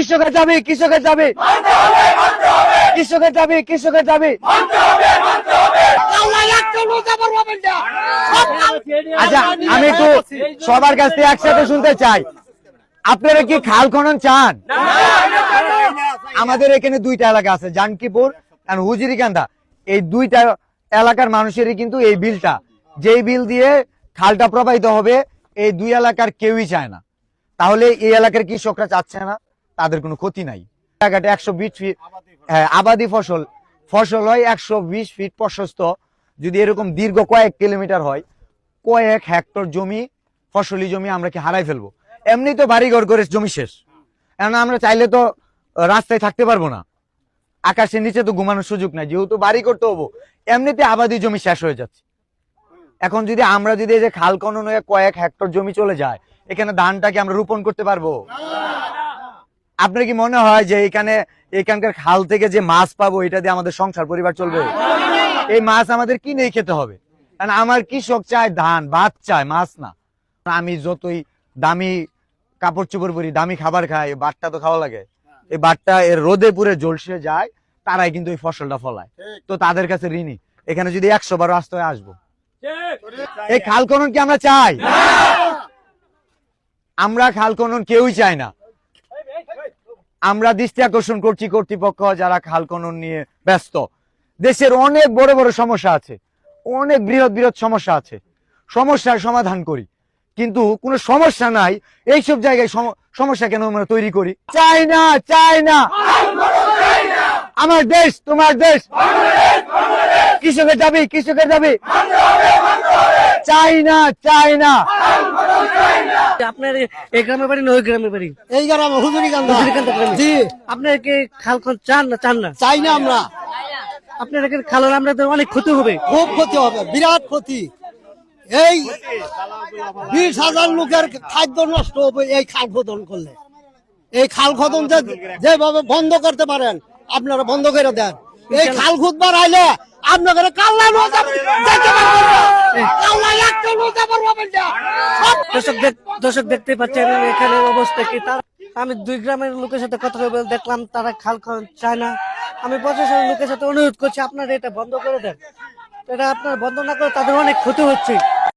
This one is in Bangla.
কৃষকের দাবি কৃষকের দাবি কৃষকের দাবি কৃষকের দাবি। আচ্ছা আমি একটু সবার কাছ থেকে একসাথে শুনতে চাই, আপনারা কি খাল খনন চান? আমাদের এখানে দুইটা এলাকা আছে, জানকিপুর আর হুজুরিকান্দা। এই দুইটা এলাকার মানুষেরই কিন্তু এই বিলটা, যেই বিল দিয়ে খালটা প্রবাহিত হবে, এই দুই এলাকার কেউই চায় না। তাহলে এই এলাকার কৃষকরা চাচ্ছে না, তাদের কোনো ক্ষতি নাই। জায়গাটা 120 ফিট আবাদি ফসল হয় 120 ফিট প্রশস্ত। যদি এরকম দীর্ঘ কয়েক কিলোমিটার হয়, কয়েক হেক্টর জমি, ফসলি জমি আমরা কি হারাই ফেলবো? এমনি তো বাড়িঘর করে জমি শেষ, এখন আমরা চাইলে তো রাস্তায় থাকতে পারবো না, আকাশের নিচে তো ঘুমানোর সুযোগ নাই, যেহেতু বাড়ি করতে হবো। এমনিতে আবাদি জমি শেষ হয়ে যাচ্ছে। এখন যদি আমরা যদি এই যে খাল খনন হয়ে কয়েক হেক্টর জমি চলে যায়, এখানে ধানটাকে আমরা রোপণ করতে পারবো? আপনার কি মনে হয় যে এখানকার খাল থেকে যে মাছ পাবো, এটা দিয়ে আমাদের সংসার পরিবার চলবে? এই মাছ আমাদের কিনেই খেতে হবে। কারণ আমার কৃষক চায় ধান, ভাত চায়, মাছ না। আমি যতই দামি কাপড় চোপড় পরি, দামি খাবার খাই, বাটটা তো খাওয়া লাগে। এই বাটটা এর রোদে পুরে ঝলসে যায়, তারাই কিন্তু এই ফসলটা ফলায়। তো তাদের কাছে ঋণী। এখানে যদি 100 বার আসতে হয় আসবো। এই খাল খনন কি আমরা চাই? আমরা খাল খনন কেউই চাই না। আমরা দৃষ্টি আকর্ষণ করছি কর্তৃপক্ষ যারা খাল খনন নিয়ে ব্যস্ত। দেশের অনেক বড় বড় সমস্যা আছে, অনেক বৃহৎ বৃহৎ সমস্যা আছে, সমস্যার সমাধান করি, কিন্তু কোনো সমস্যা নাই। এইসব জায়গায় সমস্যা কেন আমরা তৈরি করি? চাই না, চাই না। আমার দেশ তোমার দেশ, কৃষকের দাবি কৃষকের দাবি। চাই না, চাই না। আপনার এই গ্রামের বাড়ি না ওই গ্রামের বাড়ি? এই গ্রামে হুজুরিকান্দা। জি। আপনার কি খাল চান না? চান না? চাই না আমরা। আপনার এখানে খাল আমরা তো অনেক ক্ষতি হবে, খুব ক্ষতি হবে, বিরাট ক্ষতি। এই 20,000 লোকের খাদ্য নষ্ট হবে এই খাল খনন করলে। এই খাল খনন যেভাবে বন্ধ করতে পারেন আপনারা বন্ধ করে দেন। এই খাল খুদবার আইলে আপনাদের কাল্লা নো যাবে, দেখতে পারবেন না। কাল্লা একটা নো যাবে না। দর্শক দেখতে পাচ্ছেন এখানে অবস্থা কি। আমি 2 গ্রামের লোকের সাথে কথা বলে দেখলাম তারা খাল খনন চায় না। আমি প্রশাসনের লোকের সাথে অনুরোধ করছি আপনারা এটা বন্ধ করে দেন। এটা আপনার বন্ধ না করে তাদের অনেক ক্ষতি হচ্ছে।